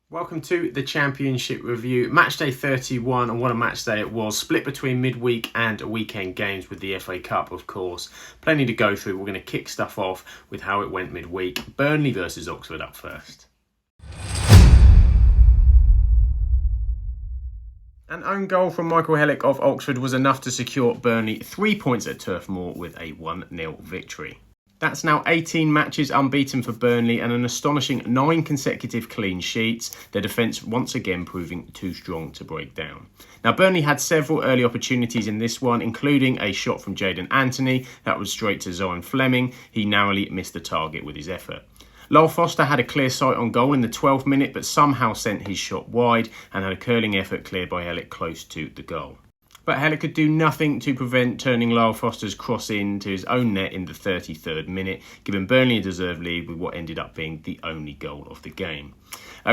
Welcome to the Championship Review. Matchday 31, and what a match day it was. Split between midweek and weekend games with the FA Cup, of course. Plenty to go through. We're going to kick stuff off with how it went midweek. Burnley versus Oxford up first. An own goal from Michael Hellick of Oxford was enough to secure Burnley 3 points at Turf Moor with a 1-0 victory. That's now 18 matches unbeaten for Burnley and an astonishing 9 consecutive clean sheets, their defence once again proving too strong to break down. Now, Burnley had several early opportunities in this one, including a shot from Jadon Anthony that was straight to Zoran Fleming. He narrowly missed the target with his effort. Lyle Foster had a clear sight on goal in the 12th minute, but somehow sent his shot wide and had a curling effort cleared by Hellick close to the goal. But Hellick could do nothing to prevent turning Lyle Foster's cross into his own net in the 33rd minute, giving Burnley a deserved lead with what ended up being the only goal of the game.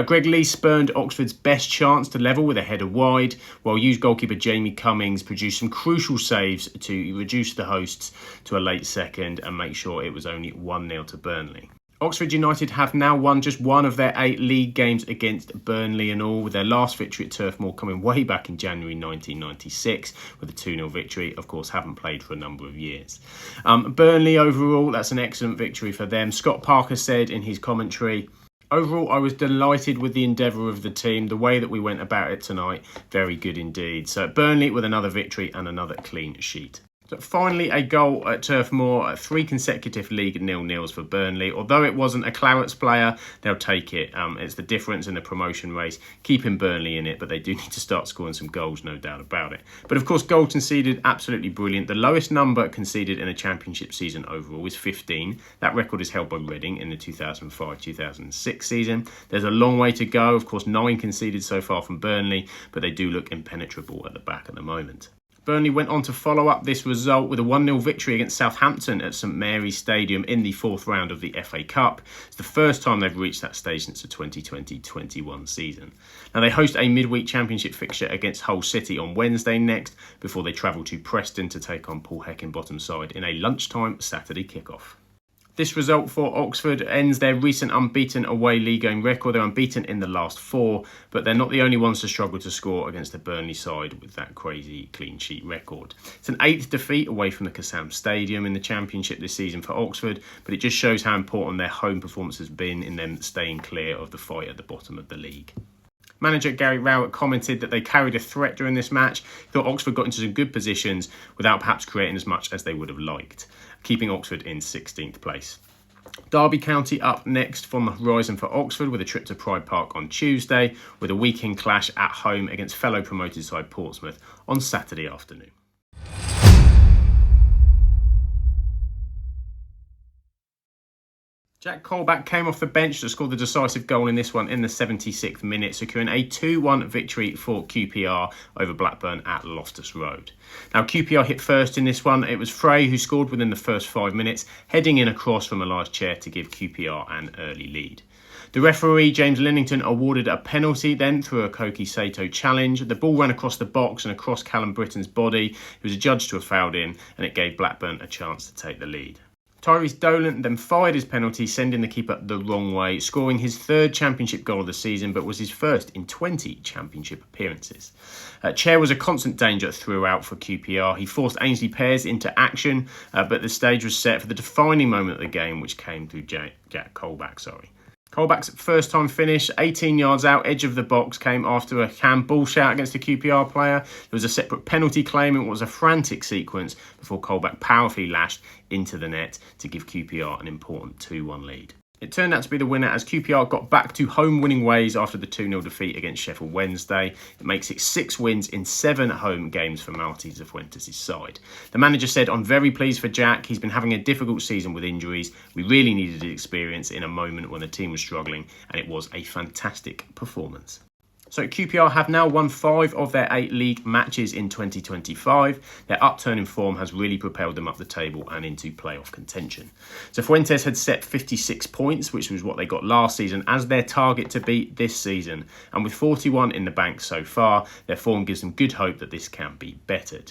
Greg Lee spurned Oxford's best chance to level with a header wide, while used goalkeeper Jamie Cummings produced some crucial saves to reduce the hosts to a late second and make sure it was only 1-0 to Burnley. Oxford United have now won just one of their 8 league games against Burnley and all, with their last victory at Turf Moor coming way back in January 1996 with a 2-0 victory. Of course, haven't played for a number of years. Burnley overall, that's an excellent victory for them. Scott Parker said in his commentary, "Overall, I was delighted with the endeavour of the team, the way that we went about it tonight, very good indeed." So Burnley with another victory and another clean sheet. So finally, a goal at Turf Moor, 3 consecutive league 0-0s for Burnley. Although it wasn't a Clarets player, they'll take it. It's the difference in the promotion race, keeping Burnley in it, but they do need to start scoring some goals, no doubt about it. But of course, goals conceded, absolutely brilliant. The lowest number conceded in a championship season overall is 15. That record is held by Reading in the 2005-2006 season. There's a long way to go. Of course, 9 conceded so far from Burnley, but they do look impenetrable at the back at the moment. Burnley went on to follow up this result with a 1-0 victory against Southampton at St Mary's Stadium in the 4th round of the FA Cup. It's the first time they've reached that stage since the 2020-21 season. Now, they host a midweek championship fixture against Hull City on Wednesday next, before they travel to Preston to take on Paul Heckingbottom's side in a lunchtime Saturday kickoff. This result for Oxford ends their recent unbeaten away league game record. They're unbeaten in the last 4, but they're not the only ones to struggle to score against the Burnley side with that crazy clean sheet record. It's an 8th defeat away from the Kassam Stadium in the Championship this season for Oxford, but it just shows how important their home performance has been in them staying clear of the fight at the bottom of the league. Manager Gary Rowett commented that they carried a threat during this match. He thought Oxford got into some good positions without perhaps creating as much as they would have liked, keeping Oxford in 16th place. Derby County up next from the horizon for Oxford with a trip to Pride Park on Tuesday, with a weekend clash at home against fellow promoted side Portsmouth on Saturday afternoon. Jack Colback came off the bench to score the decisive goal in this one in the 76th minute, securing a 2-1 victory for QPR over Blackburn at Loftus Road. Now, QPR hit first in this one. It was Frey who scored within the first 5 minutes, heading in across from a large chair to give QPR an early lead. The referee, James Linnington, awarded a penalty then through a Koki Sato challenge. The ball ran across the box and across Callum Britton's body. He was adjudged to have fouled in, and it gave Blackburn a chance to take the lead. Tyrese Dolan then fired his penalty, sending the keeper the wrong way, scoring his 3rd championship goal of the season, but was his first in 20 championship appearances. Chair was a constant danger throughout for QPR. He forced Ainsley Pears into action, but the stage was set for the defining moment of the game, which came through Jack Colback. Colback's first time finish, 18 yards out, edge of the box, came after a handball shout against a QPR player. There was a separate penalty claim and it was a frantic sequence before Colback powerfully lashed into the net to give QPR an important 2-1 lead. It turned out to be the winner as QPR got back to home winning ways after the 2-0 defeat against Sheffield Wednesday. It makes it 6 wins in 7 home games for Martí Cifuentes' side. The manager said, "I'm very pleased for Jack. He's been having a difficult season with injuries. We really needed his experience in a moment when the team was struggling, and it was a fantastic performance." So QPR have now won 5 of their 8 league matches in 2025. Their upturn in form has really propelled them up the table and into playoff contention. So Fuentes had set 56 points, which was what they got last season, as their target to beat this season. And with 41 in the bank so far, their form gives them good hope that this can be bettered.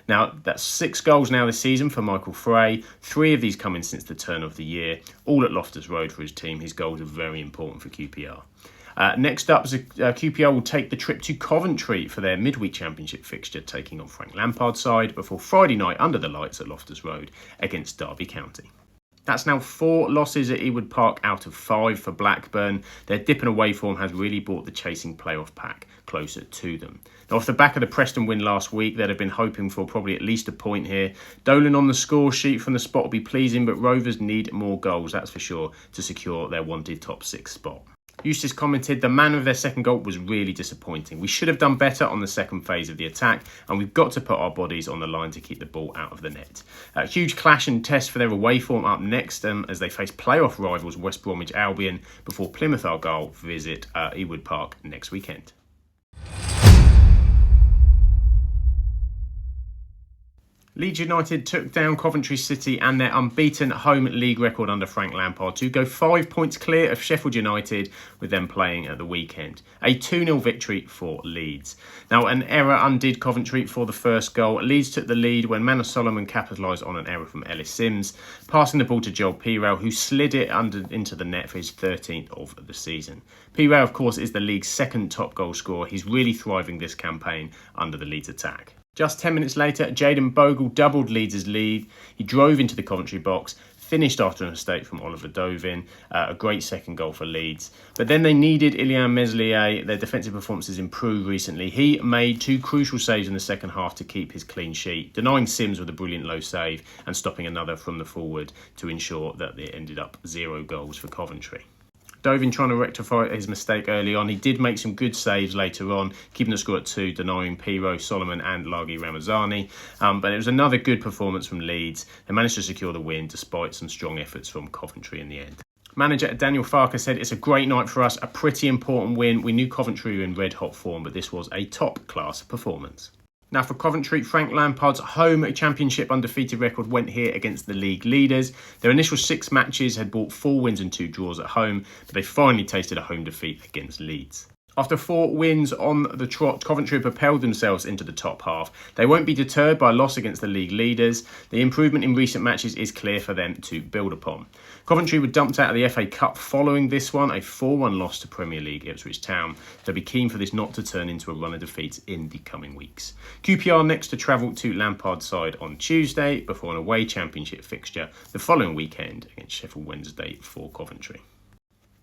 Now, that's 6 goals now this season for Michael Frey. 3 of these coming since the turn of the year, all at Loftus Road for his team. His goals are very important for QPR. Next up, QPR will take the trip to Coventry for their midweek championship fixture, taking on Frank Lampard's side before Friday night under the lights at Loftus Road against Derby County. That's now 4 losses at Ewood Park out of 5 for Blackburn. Their dip in away form has really brought the chasing playoff pack closer to them. Now, off the back of the Preston win last week, they'd have been hoping for probably at least a point here. Dolan on the score sheet from the spot will be pleasing, but Rovers need more goals, that's for sure, to secure their wanted top 6 spot. Eustace commented, the man of their second goal was really disappointing. We should have done better on the second phase of the attack, and we've got to put our bodies on the line to keep the ball out of the net. A huge clash and test for their away form up next as they face playoff rivals West Bromwich Albion before Plymouth Argyle visit Ewood Park next weekend. Leeds United took down Coventry City and their unbeaten home league record under Frank Lampard to go 5 points clear of Sheffield United, with them playing at the weekend. A 2-0 victory for Leeds. Now, an error undid Coventry for the first goal. Leeds took the lead when Manor Solomon capitalised on an error from Ellis Sims, passing the ball to Joel Pirel, who slid it into the net for his 13th of the season. Pirel, of course, is the league's second top goal scorer. He's really thriving this campaign under the Leeds attack. Just 10 minutes later, Jayden Bogle doubled Leeds' lead. He drove into the Coventry box, finished after a mistake from Oliver Dovin. A great second goal for Leeds. But then they needed Ilian Meslier. Their defensive performances improved recently. He made 2 crucial saves in the second half to keep his clean sheet, denying Sims with a brilliant low save and stopping another from the forward to ensure that it ended up 0 goals for Coventry. Dovin trying to rectify his mistake early on. He did make some good saves later on, keeping the score at 2, denying Pirro, Solomon and Lagi Ramazani. But it was another good performance from Leeds. They managed to secure the win despite some strong efforts from Coventry in the end. Manager Daniel Farker said, it's a great night for us, a pretty important win. We knew Coventry were in red-hot form, but this was a top-class performance. Now for Coventry, Frank Lampard's home championship undefeated record went here against the league leaders. Their initial 6 matches had brought 4 wins and 2 draws at home, but they finally tasted a home defeat against Leeds. After 4 wins on the trot, Coventry propelled themselves into the top half. They won't be deterred by a loss against the league leaders. The improvement in recent matches is clear for them to build upon. Coventry were dumped out of the FA Cup following this one, a 4-1 loss to Premier League Ipswich Town. They'll be keen for this not to turn into a run of defeats in the coming weeks. QPR next to travel to Lampard's side on Tuesday before an away championship fixture the following weekend against Sheffield Wednesday for Coventry.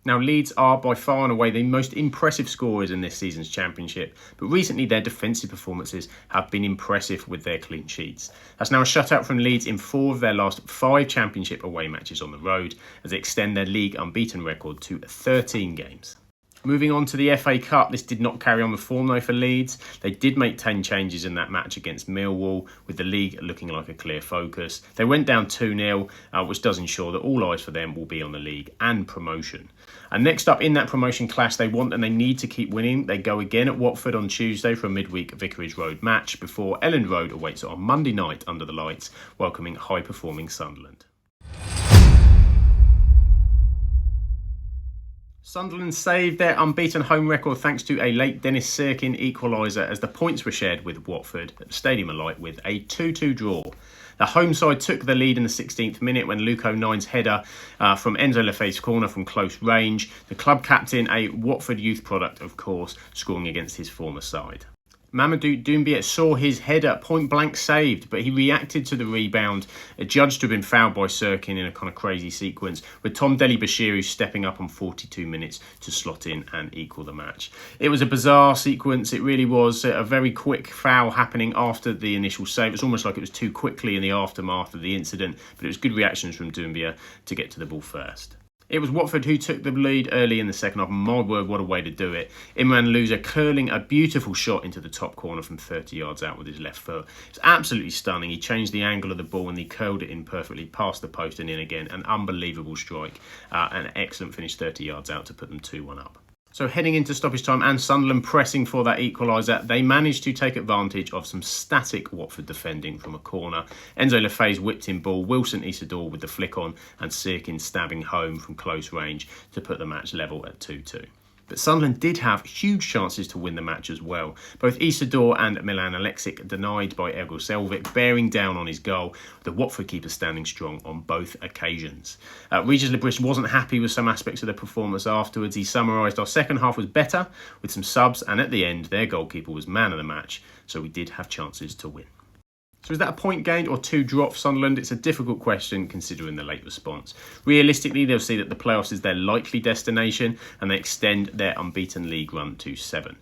Now, Leeds are by far and away the most impressive scorers in this season's championship, but recently their defensive performances have been impressive with their clean sheets. That's now a shutout from Leeds in 4 of their last 5 championship away matches on the road, as they extend their league unbeaten record to 13 games. Moving on to the FA Cup, this did not carry on the form though for Leeds. They did make 10 changes in that match against Millwall, with the league looking like a clear focus. They went down 2-0, which does ensure that all eyes for them will be on the league and promotion. And next up in that promotion clash, they want and they need to keep winning. They go again at Watford on Tuesday for a midweek Vicarage Road match before Elland Road awaits on Monday night under the lights, welcoming high-performing Sunderland. Sunderland saved their unbeaten home record thanks to a late Dennis Sirkin equaliser as the points were shared with Watford at the Stadium of Light with a 2-2 draw. The home side took the lead in the 16th minute when Luke O'Nine's header from Enzo Lefebvre's corner from close range. The club captain, a Watford youth product of course, scoring against his former side. Mamadou Doumbia saw his header point blank saved, but he reacted to the rebound, judged to have been fouled by Sirkin in a kind of crazy sequence, with Tom Deli-Bashiru stepping up on 42 minutes to slot in and equal the match. It was a bizarre sequence, it really was. A very quick foul happening after the initial save. It's almost like it was too quickly in the aftermath of the incident, but it was good reactions from Doumbia to get to the ball first. It was Watford who took the lead early in the second half. My word, what a way to do it. Imran Louza curling a beautiful shot into the top corner from 30 yards out with his left foot. It's absolutely stunning. He changed the angle of the ball and he curled it in perfectly past the post and in again. An unbelievable strike. An excellent finish 30 yards out to put them 2-1 up. So heading into stoppage time and Sunderland pressing for that equaliser, they managed to take advantage of some static Watford defending from a corner. Enzo Lefebvre's whipped in ball, Wilson Isidore with the flick on and Sirkin stabbing home from close range to put the match level at 2-2. But Sunderland did have huge chances to win the match as well. Both Isidore and Milan Alexic denied by Egil Selvik, bearing down on his goal, the Watford keeper standing strong on both occasions. Regis Lebris wasn't happy with some aspects of the performance afterwards. He summarised, our second half was better with some subs, and at the end their goalkeeper was man of the match, so we did have chances to win. So is that a point gained or 2 dropped for Sunderland? It's a difficult question considering the late response. Realistically, they'll see that the playoffs is their likely destination and they extend their unbeaten league run to 7.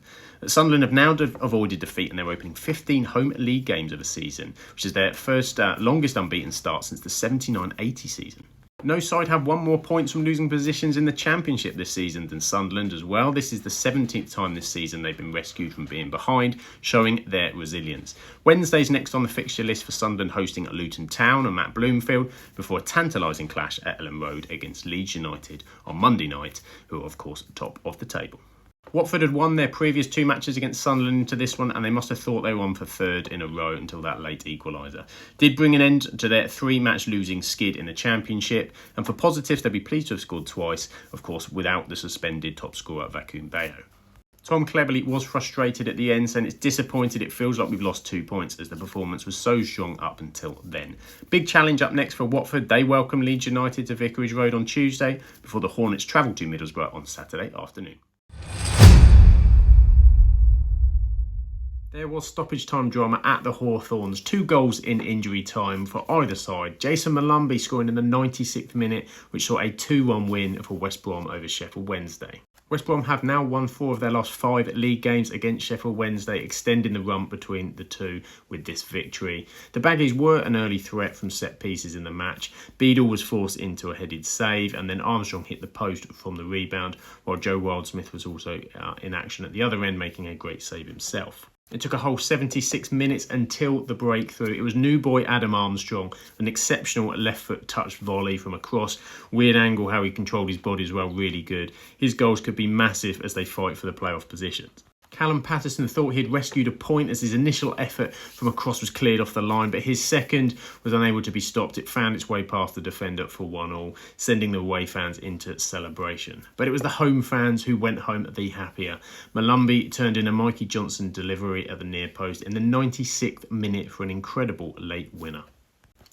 Sunderland have now avoided defeat in their opening 15 home league games of the season, which is their first longest unbeaten start since the 79-80 season. No side have won more points from losing positions in the Championship this season than Sunderland as well. This is the 17th time this season they've been rescued from being behind, showing their resilience. Wednesday's next on the fixture list for Sunderland, hosting Luton Town and Matt Bloomfield before a tantalising clash at Ellen Road against Leeds United on Monday night, who are of course top of the table. Watford had won their previous 2 matches against Sunderland into this one, and they must have thought they were on for 3rd in a row until that late equaliser. Did bring an end to their 3-match losing skid in the Championship, and for positives they'd be pleased to have scored twice, of course without the suspended top scorer Vacuum Bayo. Tom Cleverley was frustrated at the end, saying it's disappointed, it feels like we've lost 2 points as the performance was so strong up until then. Big challenge up next for Watford. They welcome Leeds United to Vicarage Road on Tuesday before the Hornets travel to Middlesbrough on Saturday afternoon. There was stoppage time drama at the Hawthorns. 2 goals in injury time for either side. Jason Malumbi scoring in the 96th minute, which saw a 2-1 win for West Brom over Sheffield Wednesday. West Brom have now won 4 of their last 5 league games against Sheffield Wednesday, extending the run between the two with this victory. The Baggies were an early threat from set pieces in the match. Beadle was forced into a headed save, and then Armstrong hit the post from the rebound, while Joe Wildsmith was also in action at the other end, making a great save himself. It took a whole 76 minutes until the breakthrough. It was new boy Adam Armstrong, an exceptional left foot touch volley from across. Weird angle how he controlled his body as well, really good. His goals could be massive as they fight for the playoff positions. Callum Patterson thought he'd rescued a point as his initial effort from a cross was cleared off the line, but his second was unable to be stopped. It found its way past the defender for 1-1, sending the away fans into celebration. But it was the home fans who went home the happier. Malumbi turned in a Mikey Johnson delivery at the near post in the 96th minute for an incredible late winner.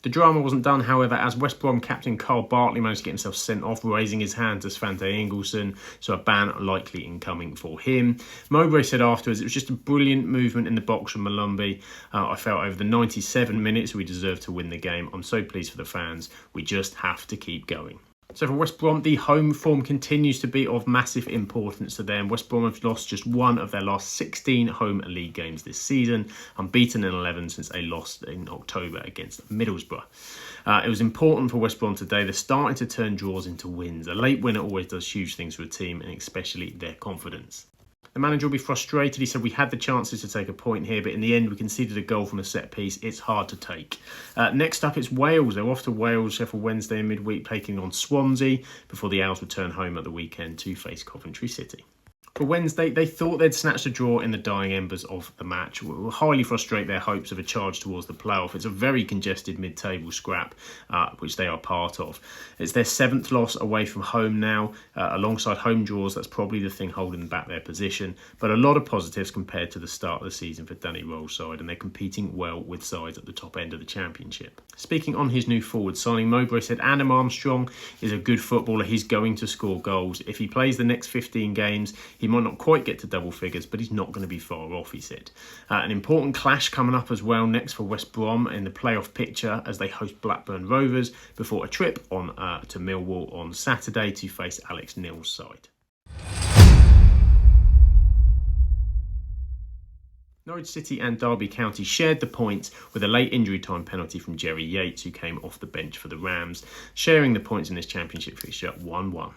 The drama wasn't done, however, as West Brom captain Carl Bartley managed to get himself sent off, raising his hand to Svante Ingolson, so a ban likely incoming for him. Mowbray said afterwards, it was just a brilliant movement in the box from Malumbi. I felt over the 97 minutes we deserved to win the game. I'm so pleased for the fans. We just have to keep going. So for West Brom, the home form continues to be of massive importance to them. West Brom have lost just 1 of their last 16 home league games this season, unbeaten in 11 since they lost in October against Middlesbrough. It was important for West Brom today. They're starting to turn draws into wins. A late winner always does huge things for a team, and especially their confidence. The manager will be frustrated. He said, we had the chances to take a point here, but in the end we conceded a goal from a set piece. It's hard to take. Next up, it's Wales. They're off to Wales, Sheffield Wednesday in midweek, taking on Swansea before the Owls return home at the weekend to face Coventry City. For Wednesday, they thought they'd snatched a draw in the dying embers of the match. It will highly frustrate their hopes of a charge towards the playoff. It's a very congested mid-table scrap, which they are part of. It's their 7th loss away from home now. Alongside home draws, that's probably the thing holding back their position. But a lot of positives compared to the start of the season for Danny Roll's side, and they're competing well with sides at the top end of the Championship. Speaking on his new forward signing, Mowbray said Adam Armstrong is a good footballer. He's going to score goals. If he plays the next 15 games, he might not quite get to double figures, but he's not going to be far off, he said. An important clash coming up as well next for West Brom in the playoff picture as they host Blackburn Rovers before a trip on to Millwall on Saturday to face Alex Neil's side. Norwich City and Derby County shared the points with a late injury time penalty from Jerry Yates, who came off the bench for the Rams, sharing the points in this championship fixture 1-1.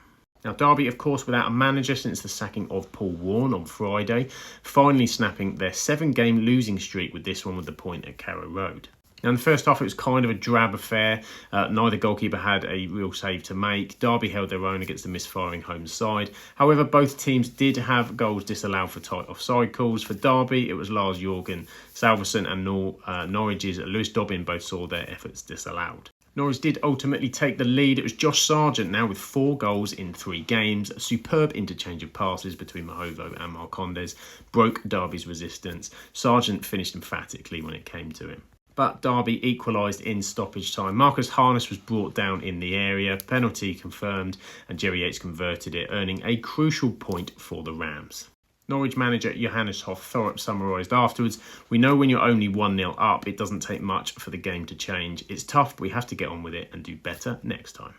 Now, Derby, of course, without a manager since the sacking of Paul Warne on Friday, finally snapping their 7-game losing streak with this one with the point at Carrow Road. Now, in the first half, it was kind of a drab affair. Neither goalkeeper had a real save to make. Derby held their own against the misfiring home side. However, both teams did have goals disallowed for tight offside calls. For Derby, it was Lars Jorgen Salverson, and Norwich's Lewis Dobbin both saw their efforts disallowed. Norwich did ultimately take the lead. It was Josh Sargent now with 4 goals in 3 games. A superb interchange of passes between Mahovo and Marcondes broke Derby's resistance. Sargent finished emphatically when it came to him. But Derby equalised in stoppage time. Marcus Harness was brought down in the area, penalty confirmed, and Jerry Yates converted it, earning a crucial point for the Rams. Norwich manager Johannes Hoff Thorup summarised afterwards, "We know when you're only 1-0 up, it doesn't take much for the game to change. It's tough, but we have to get on with it and do better next time."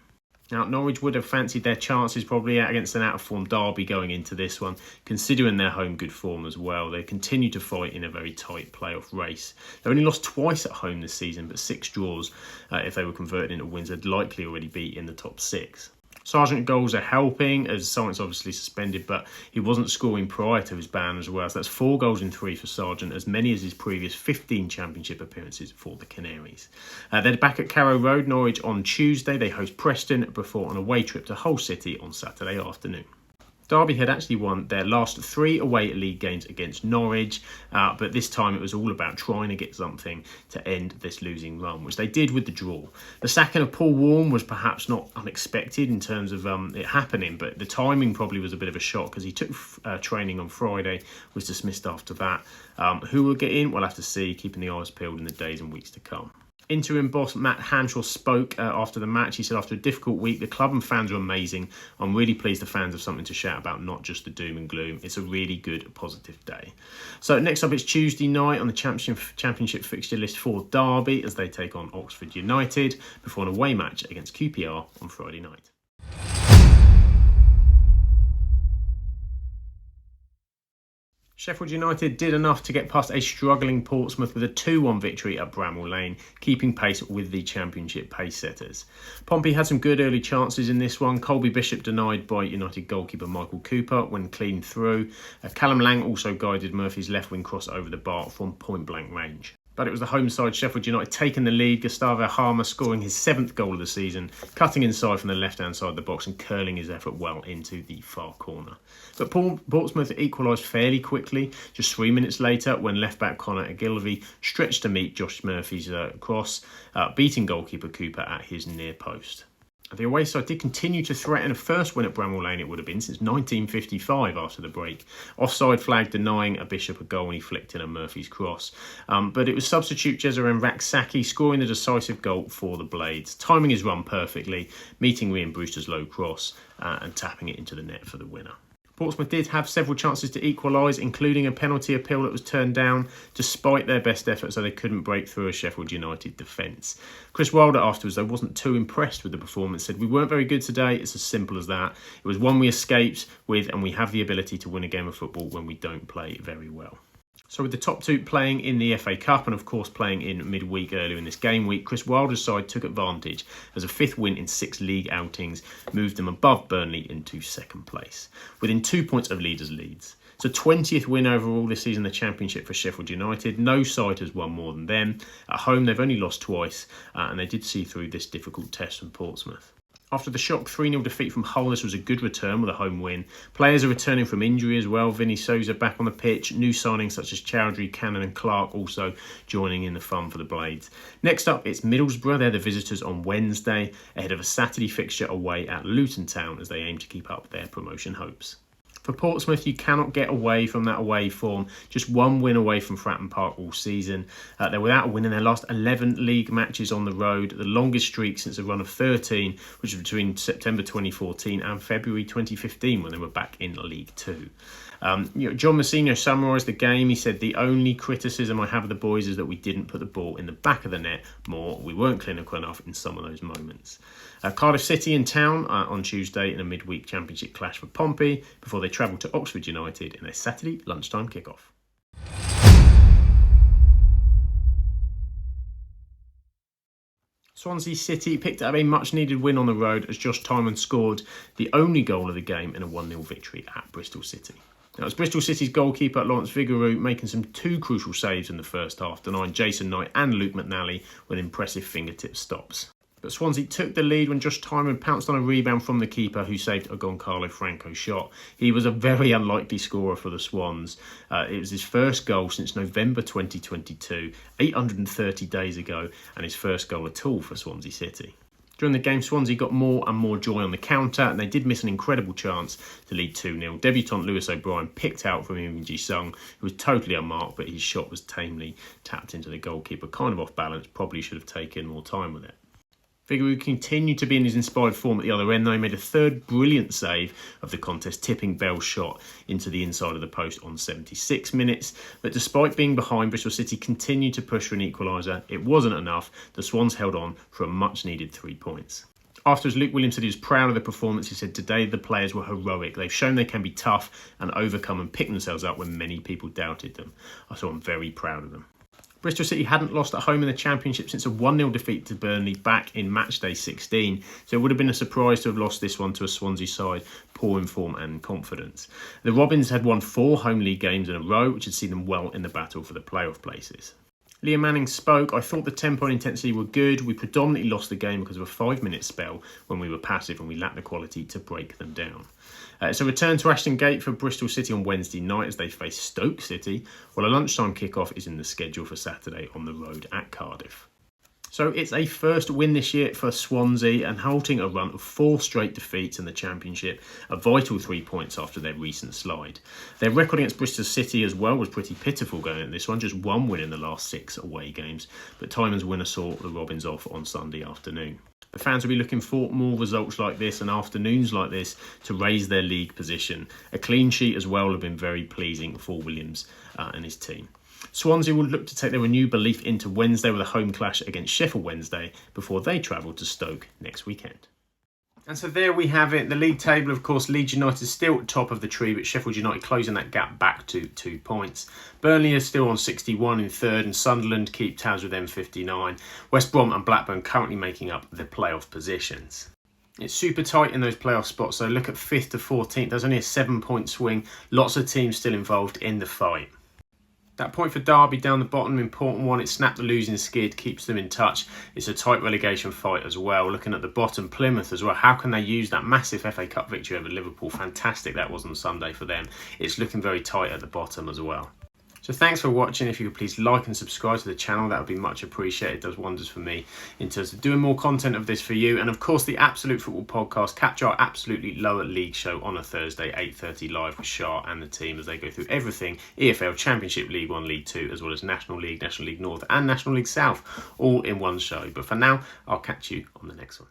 Now, Norwich would have fancied their chances probably against an out-of-form Derby going into this one, considering their home good form as well. They continue to fight in a very tight playoff race. They only lost twice at home this season, but 6 draws, if they were converted into wins, they'd likely already be in the top 6. Sargent goals are helping, as Sargent's obviously suspended, but he wasn't scoring prior to his ban as well. So that's 4 goals in 3 for Sargent, as many as his previous 15 Championship appearances for the Canaries. They're back at Carrow Road, Norwich, on Tuesday. They host Preston before an away trip to Hull City on Saturday afternoon. Derby had actually won their last 3 away league games against Norwich, but this time it was all about trying to get something to end this losing run, which they did with the draw. The sacking of Paul Warne was perhaps not unexpected in terms of it happening, but the timing probably was a bit of a shock because he took training on Friday, was dismissed after that. Who will get in? We'll have to see, keeping the eyes peeled in the days and weeks to come. Interim boss Matt Hanshaw spoke after the match. He said, "After a difficult week, the club and fans are amazing. I'm really pleased the fans have something to shout about, not just the doom and gloom. It's a really good, positive day." So next up, it's Tuesday night on the championship fixture list for Derby as they take on Oxford United before an away match against QPR on Friday night. Sheffield United did enough to get past a struggling Portsmouth with a 2-1 victory at Bramall Lane, keeping pace with the Championship pace setters. Pompey had some good early chances in this one. Colby Bishop denied by United goalkeeper Michael Cooper when clean through. Callum Lang also guided Murphy's left wing cross over the bar from point blank range. But it was the home side, Sheffield United, taking the lead. Gustavo Harmer scoring his 7th goal of the season, cutting inside from the left-hand side of the box and curling his effort well into the far corner. But Portsmouth equalised fairly quickly, just 3 minutes later, when left-back Conor Ogilvie stretched to meet Josh Murphy's cross, beating goalkeeper Cooper at his near post. The away side did continue to threaten a first win at Bramall Lane, it would have been, since 1955 after the break. Offside flag denying a Bishop a goal when he flicked in a Murphy's cross. But it was substitute Jezeren Raksaki scoring the decisive goal for the Blades, timing his run perfectly, meeting Ryan Brewster's low cross and tapping it into the net for the winner. Portsmouth did have several chances to equalise, including a penalty appeal that was turned down despite their best effort, so they couldn't break through a Sheffield United defence. Chris Wilder afterwards, though, wasn't too impressed with the performance, said, "We weren't very good today, it's as simple as that. It was one we escaped with, and we have the ability to win a game of football when we don't play very well." So with the top 2 playing in the FA Cup and of course playing in midweek earlier in this game week, Chris Wilder's side took advantage as a 5th win in 6 league outings moved them above Burnley into 2nd place, within 2 points of leaders Leeds. It's a 20th win overall this season in the Championship for Sheffield United. No side has won more than them. At home they've only lost twice and they did see through this difficult test from Portsmouth. After the shock 3-0 defeat from Hull, this was a good return with a home win. Players are returning from injury as well. Vinny Souza back on the pitch. New signings such as Chowdhury, Cannon and Clark also joining in the fun for the Blades. Next up, it's Middlesbrough. They're the visitors on Wednesday, ahead of a Saturday fixture away at Luton Town as they aim to keep up their promotion hopes. For Portsmouth, you cannot get away from that away form. Just 1 win away from Fratton Park all season. They're without a win in their last 11 league matches on the road, the longest streak since a run of 13, which was between September 2014 and February 2015 when they were back in League 2. John Mousinho summarised the game. He said, "The only criticism I have of the boys is that we didn't put the ball in the back of the net more. We weren't clinical enough in some of those moments." Cardiff City in town on Tuesday in a midweek championship clash for Pompey before they travel to Oxford United in their Saturday lunchtime kickoff. Swansea City picked up a much-needed win on the road as Josh Tymon scored the only goal of the game in a 1-0 victory at Bristol City. Now, it was Bristol City's goalkeeper Lawrence Vigouroux making some 2 crucial saves in the first half, denying Jason Knight and Luke McNally with impressive fingertip stops. But Swansea took the lead when Josh Tymon pounced on a rebound from the keeper, who saved a Goncalo Franco shot. He was a very unlikely scorer for the Swans. It was his first goal since November 2022, 830 days ago, and his first goal at all for Swansea City. During the game, Swansea got more and more joy on the counter, and they did miss an incredible chance to lead 2-0. Debutant Lewis O'Brien picked out from Im Ji-sung, who was totally unmarked, but his shot was tamely tapped into the goalkeeper, kind of off balance, probably should have taken more time with it. Figueroa continued to be in his inspired form at the other end, though. He made a third brilliant save of the contest, tipping Bell's shot into the inside of the post on 76 minutes. But despite being behind, Bristol City continued to push for an equaliser. It wasn't enough. The Swans held on for a much-needed 3 points. Afterwards, Luke Williams said he was proud of the performance. He said, "Today the players were heroic. They've shown they can be tough and overcome and pick themselves up when many people doubted them." So I'm very proud of them. Bristol City hadn't lost at home in the Championship since a 1-0 defeat to Burnley back in Matchday 16, so it would have been a surprise to have lost this one to a Swansea side poor in form and confidence. The Robins had won 4 home league games in a row, which had seen them well in the battle for the playoff places. Liam Manning spoke, "I thought the tempo and intensity were good. We predominantly lost the game because of a 5-minute spell when we were passive and we lacked the quality to break them down." It's a return to Ashton Gate for Bristol City on Wednesday night as they face Stoke City, while a lunchtime kickoff is in the schedule for Saturday on the road at Cardiff. So it's a first win this year for Swansea and halting a run of 4 straight defeats in the Championship, a vital 3 points after their recent slide. Their record against Bristol City as well was pretty pitiful going into this one, just 1 win in the last 6 away games, but Tymon's winner saw the Robins off on Sunday afternoon. The fans will be looking for more results like this and afternoons like this to raise their league position. A clean sheet as well would have been very pleasing for Williams and his team. Swansea will look to take their renewed belief into Wednesday with a home clash against Sheffield Wednesday before they travel to Stoke next weekend. And so there we have it. The league table, of course, Leeds United still at top of the tree, but Sheffield United closing that gap back to 2 points. Burnley is still on 61 in third, and Sunderland keep tabs with them 59. West Brom and Blackburn currently making up the playoff positions. It's super tight in those playoff spots, so look at 5th to 14th. There's only a 7-point swing. Lots of teams still involved in the fight. That point for Derby down the bottom, important one. It snapped the losing skid, keeps them in touch. It's a tight relegation fight as well. Looking at the bottom, Plymouth as well. How can they use that massive FA Cup victory over Liverpool? Fantastic that was on Sunday for them. It's looking very tight at the bottom as well. So thanks for watching. If you could please like and subscribe to the channel, that would be much appreciated. It does wonders for me in terms of doing more content of this for you. And of course, the Absolute Football Podcast, catch our absolutely lower league show on a Thursday, 8:30 live with Shah and the team as they go through everything EFL Championship, League 1, League 2, as well as National League North and National League South, all in one show. But for now, I'll catch you on the next one.